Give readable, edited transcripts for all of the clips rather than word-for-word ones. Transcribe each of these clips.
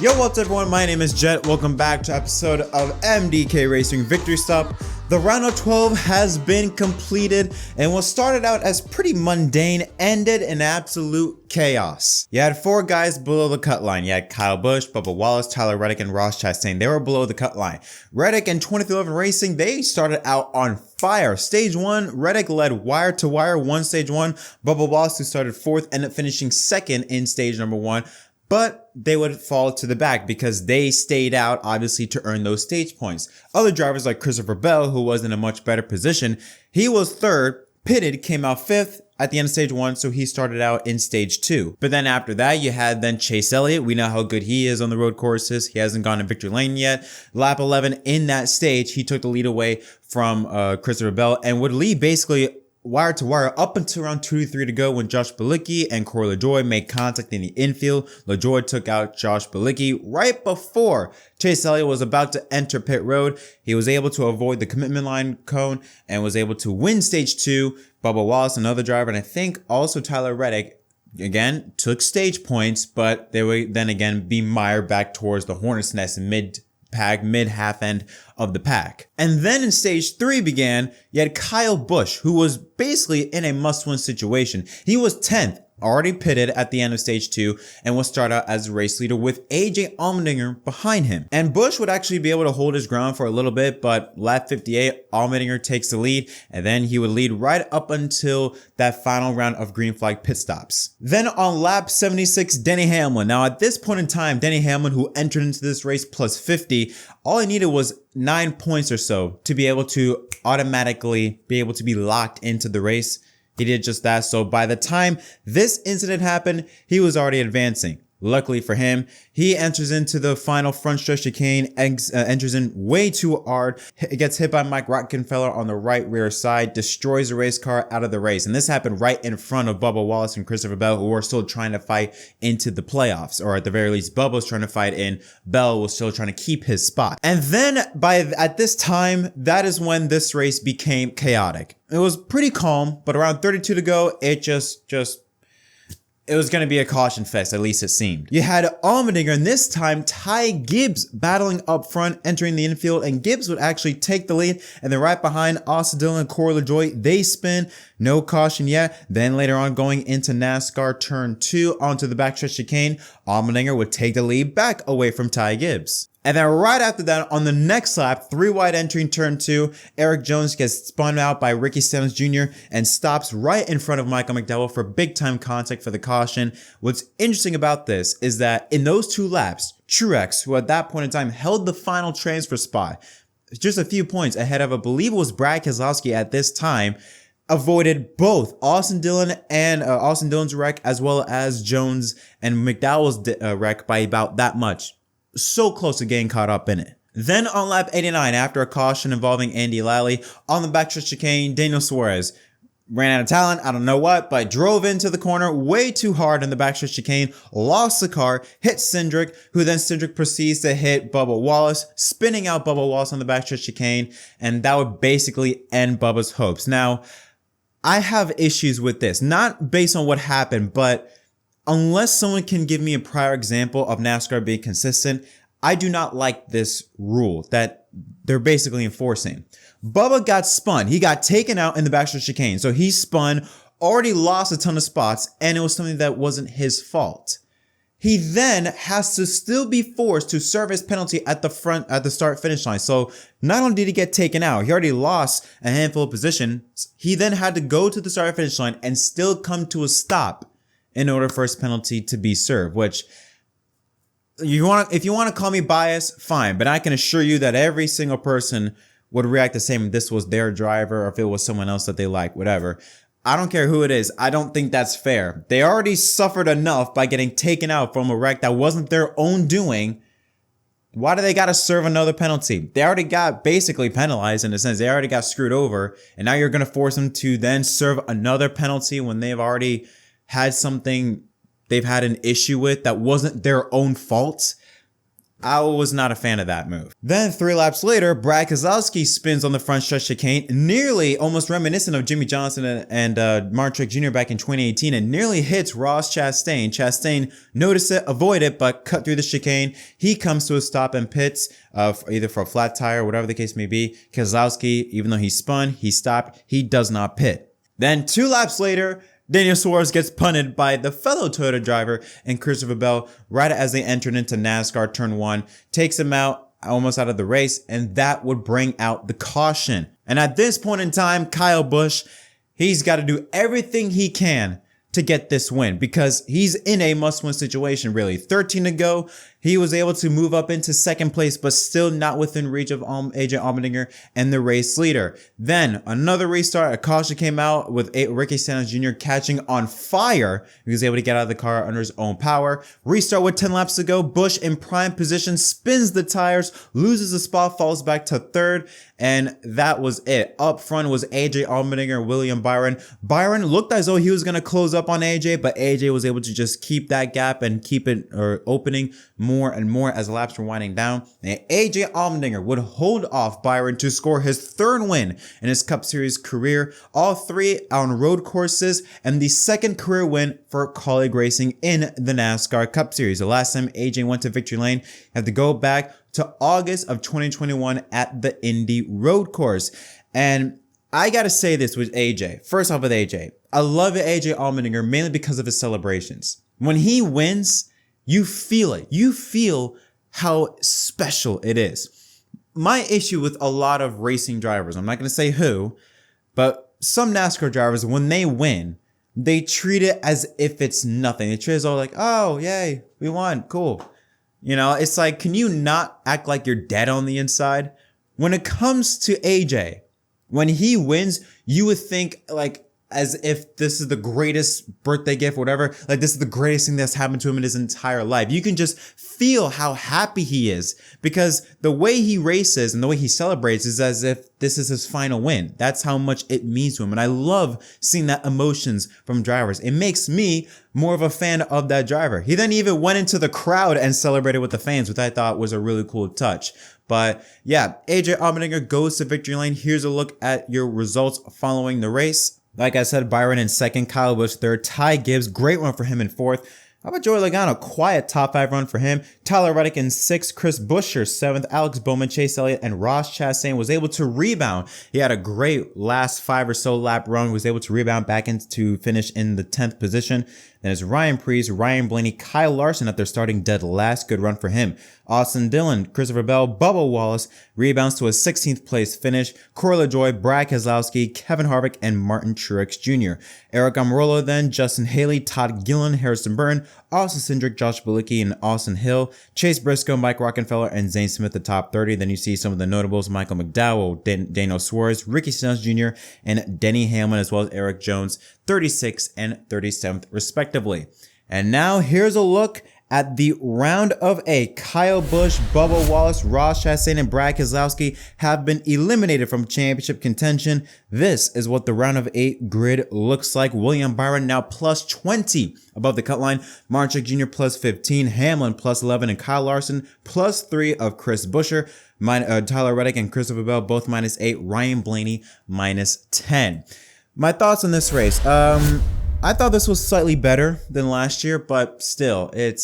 Yo, what's up everyone? My name is Jett. Welcome back to episode of MDK Racing Victory Stop. The round of 12 has been completed, and what started out as pretty mundane ended in absolute chaos. You had 4 guys below the cut line. You had Kyle Busch, Bubba Wallace, Tyler Reddick, and Ross Chastain. They were below the cut line. Reddick and 2311 Racing, they started out on fire. Stage 1, Reddick led wire to wire, won stage 1. Bubba Wallace, who started 4th, ended up finishing 2nd in stage number 1. But they would fall to the back because they stayed out, obviously, to earn those stage points. Other drivers like Christopher Bell, who was in a much better position, he was 3rd, pitted, came out 5th at the end of stage 1, so he started out in stage 2. But then after that, you had then Chase Elliott. We know how good he is on the road courses. He hasn't gone to victory lane yet. Lap 11 in that stage, he took the lead away from Christopher Bell and would lead basically wire to wire up until around 2-3 to go when Josh Bilicki and Corey LaJoie made contact in the infield. LaJoie took out Josh Bilicki right before Chase Elliott was about to enter pit road. He was able to avoid the commitment line cone and was able to win stage 2. Bubba Wallace, another driver, and I think also Tyler Reddick, again, took stage points, but they would then again be mired back towards the Hornet's Nest mid-half end of the pack. And then in stage 3 began, you had Kyle Busch, who was basically in a must-win situation. He was 10th, already pitted at the end of stage 2, and will start out as the race leader with AJ Allmendinger behind him. And Busch would actually be able to hold his ground for a little bit, but lap 58, Allmendinger takes the lead, and then he would lead right up until that final round of green flag pit stops. Then on lap 76, Denny Hamlin. Now at this point in time, Denny Hamlin, who entered into this race plus 50, all he needed was 9 points or so to be able to automatically be able to be locked into the race. He did just that. So by the time this incident happened, he was already advancing. Luckily for him, he enters into the final front stretch chicane, enters in way too hard, gets hit by Mike Rockenfeller on the right rear side, destroys the race car out of the race. And this happened right in front of Bubba Wallace and Christopher Bell, who were still trying to fight into the playoffs, or at the very least, Bubba was trying to fight in. Bell was still trying to keep his spot. And then at this time, that is when this race became chaotic. It was pretty calm, but around 32 to go, it was going to be a caution fest, at least it seemed. You had Allmendinger, and this time Ty Gibbs battling up front, entering the infield, and Gibbs would actually take the lead. And then right behind Austin Dillon and Corey LaJoie, they spin. No caution yet. Then later on, going into NASCAR turn 2 onto the backstretch chicane, Allmendinger would take the lead back away from Ty Gibbs. And then right after that, on the next lap, 3 wide entering turn 2, Eric Jones gets spun out by Ricky Stenhouse Jr. and stops right in front of Michael McDowell for big time contact for the caution. What's interesting about this is that in those 2 laps, Truex, who at that point in time held the final transfer spot, just a few points ahead of, I believe it was Brad Keselowski at this time, avoided both Austin Dillon and Austin Dillon's wreck, as well as Jones and McDowell's wreck by about that much. So close to getting caught up in it. Then on lap 89, after a caution involving Andy Lally, on the backstretch chicane, Daniel Suarez ran out of talent, I don't know what, but drove into the corner way too hard in the backstretch chicane, lost the car, hit Cindric, who then Cindric proceeds to hit Bubba Wallace, spinning out Bubba Wallace on the backstretch chicane, and that would basically end Bubba's hopes. Now, I have issues with this, not based on what happened, but unless someone can give me a prior example of NASCAR being consistent, I do not like this rule that they're basically enforcing. Bubba got spun. He got taken out in the backstretch chicane. So he spun, already lost a ton of spots, and it was something that wasn't his fault. He then has to still be forced to serve his penalty at the start finish line. So not only did he get taken out, he already lost a handful of positions. He then had to go to the start finish line and still come to a stop in order for his penalty to be served, which if you want to call me biased, fine. But I can assure you that every single person would react the same if this was their driver or if it was someone else that they like, whatever. I don't care who it is. I don't think that's fair. They already suffered enough by getting taken out from a wreck that wasn't their own doing. Why do they got to serve another penalty? They already got basically penalized in a sense. They already got screwed over. And now you're going to force them to then serve another penalty when they've already had something they've had an issue with that wasn't their own fault. I was not a fan of that move. Then 3 laps later, Brad Keselowski spins on the front stretch chicane, nearly almost reminiscent of Jimmy Johnson and Martin Truex Jr. back in 2018, and nearly hits Ross Chastain. Chastain noticed it, avoided it, but cut through the chicane. He comes to a stop and pits, either for a flat tire or whatever the case may be. Keselowski, even though he spun, he stopped, he does not pit. Then 2 laps later, Daniel Suarez gets punted by the fellow Toyota driver and Christopher Bell right as they entered into NASCAR Turn 1, takes him out, almost out of the race, and that would bring out the caution. And at this point in time, Kyle Busch, he's got to do everything he can to get this win because he's in a must-win situation, really. 13 to go. He was able to move up into second place, but still not within reach of AJ Allmendinger and the race leader. Then another restart. A caution came out with Ricky Stenhouse Jr. catching on fire. He was able to get out of the car under his own power. Restart with 10 laps to go. Busch in prime position, spins the tires, loses a spot, falls back to third, and that was it. Up front was AJ Allmendinger and William Byron. Byron looked as though he was going to close up on AJ, but AJ was able to just keep that gap and keep it opening more and more as the laps were winding down. And AJ Allmendinger would hold off Byron to score his third win in his Cup Series career, all 3 on road courses, and the second career win for Kaulig Racing in the NASCAR Cup Series. The last time AJ went to victory lane, had to go back to August of 2021 at the Indy Road Course. And I gotta say this with AJ. First off with AJ, I love AJ Allmendinger mainly because of his celebrations. When he wins, you feel it. You feel how special it is. My issue with a lot of racing drivers, I'm not going to say who, but some NASCAR drivers, when they win, they treat it as if it's nothing. They treat it as all like, oh, yay, we won, cool. You know, it's like, can you not act like you're dead on the inside? When it comes to AJ, when he wins, you would think like, as if this is the greatest birthday gift, whatever. Like this is the greatest thing that's happened to him in his entire life. You can just feel how happy he is because the way he races and the way he celebrates is as if this is his final win. That's how much it means to him. And I love seeing that emotions from drivers. It makes me more of a fan of that driver. He then even went into the crowd and celebrated with the fans, which I thought was a really cool touch. But yeah, AJ Allmendinger goes to victory lane. Here's a look at your results following the race. Like I said, Byron in second, Kyle Busch third, Ty Gibbs, great run for him in fourth. How about Joey Logano? Quiet top 5 run for him. Tyler Reddick in 6th, Chris Buescher 7th, Alex Bowman, Chase Elliott, and Ross Chastain was able to rebound. He had a great last 5 or so lap run, was able to rebound back into finish in the 10th position. Then it's Ryan Preece, Ryan Blaney, Kyle Larson at their starting dead last. Good run for him. Austin Dillon, Christopher Bell, Bubba Wallace rebounds to a 16th place finish. Corey LaJoie, Brad Keselowski, Kevin Harvick, and Martin Truex Jr. Eric Almirola then, Justin Haley, Todd Gillen, Harrison Byrne, Austin Cindric, Josh Bilicki, and Austin Hill, Chase Briscoe, Mike Rockenfeller, and Zane Smith the top 30. Then you see some of the notables, Michael McDowell, Daniel Suarez, Ricky Stenhouse Jr., and Denny Hamlin, as well as Eric Jones, 36th and 37th respectively. And now here's a look at the round of A. Kyle Busch, Bubba Wallace, Ross Chastain, and Brad Keselowski have been eliminated from championship contention. This is what the round of 8 grid looks like. William Byron now plus 20 above the cut line. Martin Truex Jr. plus 15, Hamlin plus 11, and Kyle Larson plus 3 of Chris Buescher. Tyler Reddick and Christopher Bell both minus 8. Ryan Blaney minus 10. My thoughts on this race. I thought this was slightly better than last year, but still, it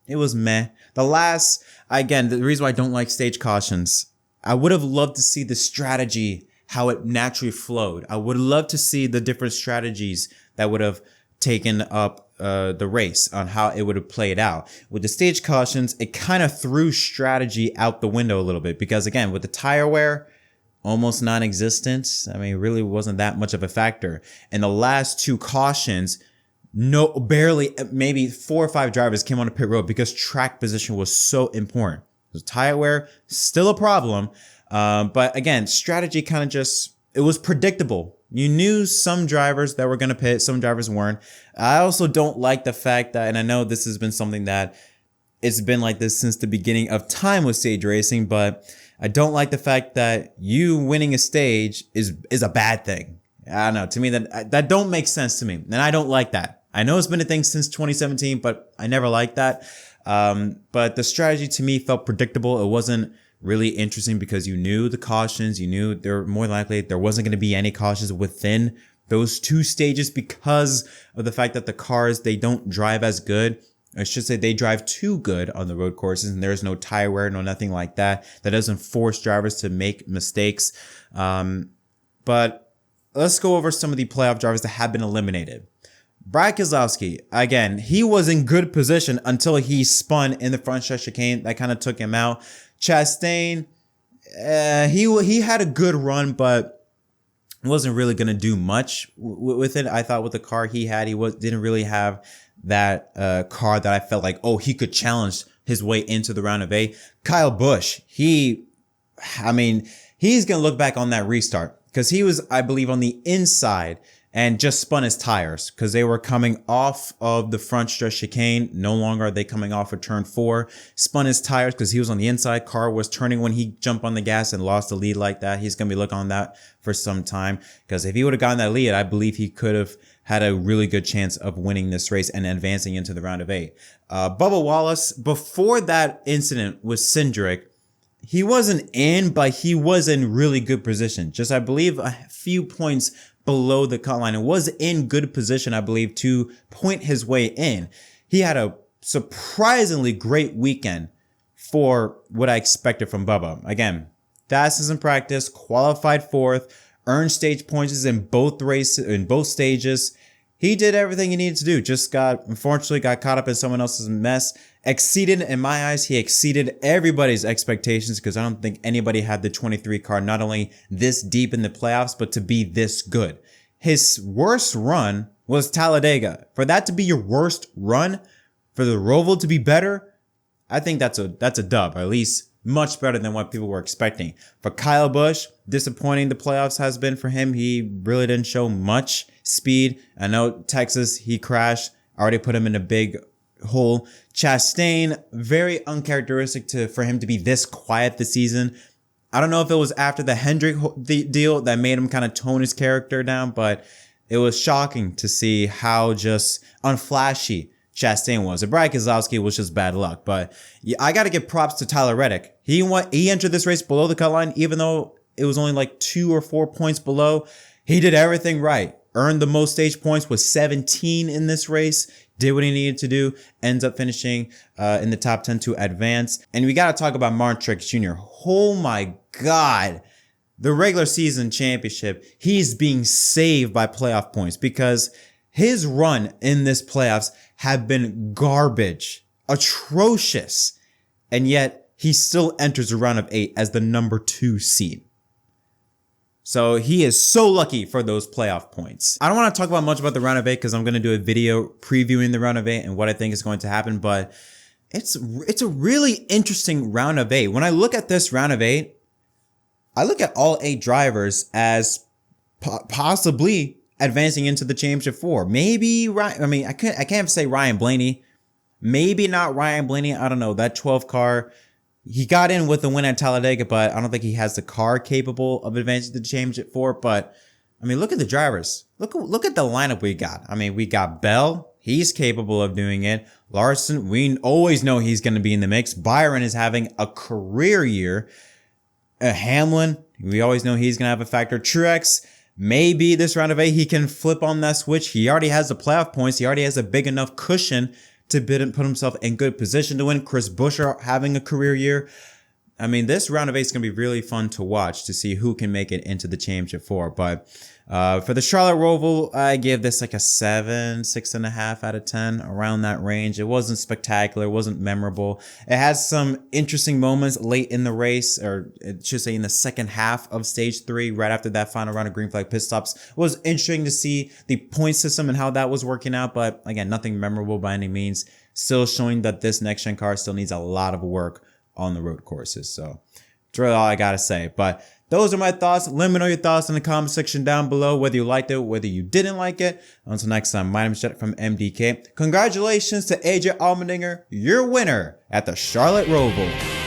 was meh. Again, the reason why I don't like stage cautions, I would have loved to see the strategy, how it naturally flowed. I would love to see the different strategies that would have taken up the race on how it would have played out. With the stage cautions, it kind of threw strategy out the window a little bit because, again, with the tire wear, almost non-existent. I mean, it really wasn't that much of a factor. And the last 2 cautions, barely, maybe 4 or 5 drivers came on the pit road because track position was so important. The tire wear, still a problem. But again, strategy kind of it was predictable. You knew some drivers that were going to pit, some drivers weren't. I also don't like the fact that, and I know this has been something that it's been like this since the beginning of time with stage racing, but I don't like the fact that you winning a stage is a bad thing. I don't know. To me, that don't make sense to me. And I don't like that. I know it's been a thing since 2017, but I never liked that. But the strategy to me felt predictable. It wasn't really interesting because you knew the cautions, you knew there more likely there wasn't going to be any cautions within those 2 stages because of the fact that the cars, they don't drive as good. I should say they drive too good on the road courses, and there's no tire wear, no nothing like that. That doesn't force drivers to make mistakes. But let's go over some of the playoff drivers that have been eliminated. Brad Keselowski, again, he was in good position until he spun in the front stretch chicane. That kind of took him out. Chastain, he had a good run, but wasn't really going to do much with it. I thought with the car he had, didn't really have that car that I felt like, oh, he could challenge his way into the round of 8. Kyle Busch, he's going to look back on that restart because he was, I believe, on the inside and just spun his tires because they were coming off of the front stretch chicane. No longer are they coming off of turn 4. Spun his tires because he was on the inside. Car was turning when he jumped on the gas and lost the lead like that. He's going to be looking on that for some time because if he would have gotten that lead, I believe he could have had a really good chance of winning this race and advancing into the round of 8. Bubba Wallace, before that incident with Cindric, he wasn't in, but he was in really good position. Just, I believe, a few points below the cut line. It was in good position, I believe, to point his way in. He had a surprisingly great weekend for what I expected from Bubba. Again, fastest in practice, qualified 4th, earned stage points in both races, in both stages. He did everything he needed to do. Just unfortunately got caught up in someone else's mess. Exceeded, in my eyes, he exceeded everybody's expectations because I don't think anybody had the 23 car not only this deep in the playoffs, but to be this good. His worst run was Talladega. For that to be your worst run, for the Roval to be better, I think that's a dub, or at least much better than what people were expecting. For Kyle Busch, disappointing the playoffs has been for him. He really didn't show much speed. I know Texas, he crashed, already put him in a big hole. Chastain, very uncharacteristic for him to be this quiet this season. I don't know if it was after the Hendrick deal that made him kind of tone his character down, but it was shocking to see how just unflashy Chastain was. And Brad Keselowski was just bad luck. But yeah, I got to give props to Tyler Reddick. He entered this race below the cut line, even though it was only like 2 or 4 points below. He did everything right. Earned the most stage points with 17 in this race. Did what he needed to do. Ends up finishing in the top 10 to advance. And we got to talk about Martin Truex Jr. Oh my God. The regular season championship, he's being saved by playoff points because his run in this playoffs have been garbage, atrocious, and yet he still enters the round of 8 as the number 2 seed. So he is so lucky for those playoff points. I don't want to talk about much about the round of 8 because I'm going to do a video previewing the round of 8 and what I think is going to happen, but it's a really interesting round of 8. When I look at this round of 8, I look at all 8 drivers as possibly advancing into the championship 4. Maybe I can't say Ryan Blaney. Maybe not Ryan Blaney. I don't know. That 12 car, he got in with the win at Talladega, but I don't think he has the car capable of advancing to the championship 4. But look at the drivers. Look at the lineup we got. We got Bell. He's capable of doing it. Larson, we always know he's going to be in the mix. Byron is having a career year. Hamlin, we always know he's going to have a factor. Truex, maybe this round of 8, he can flip on that switch. He already has the playoff points. He already has a big enough cushion to put himself in good position to win. Chris Buescher having a career year. This round of 8 is going to be really fun to watch to see who can make it into the championship 4. But for the Charlotte Roval, I give this like a 7, 6.5 out of 10, around that range. It wasn't spectacular. It wasn't memorable. It has some interesting moments late in the race, or it should say in the second half of stage 3, right after that final round of green flag pit stops. It was interesting to see the point system and how that was working out. But again, nothing memorable by any means. Still showing that this next gen car still needs a lot of work on the road courses. So that's really all I got to say. But those are my thoughts. Let me know your thoughts in the comment section down below, whether you liked it, whether you didn't like it. Until next time, my name is Jett from MDK. Congratulations to AJ Allmendinger, your winner at the Charlotte Roval.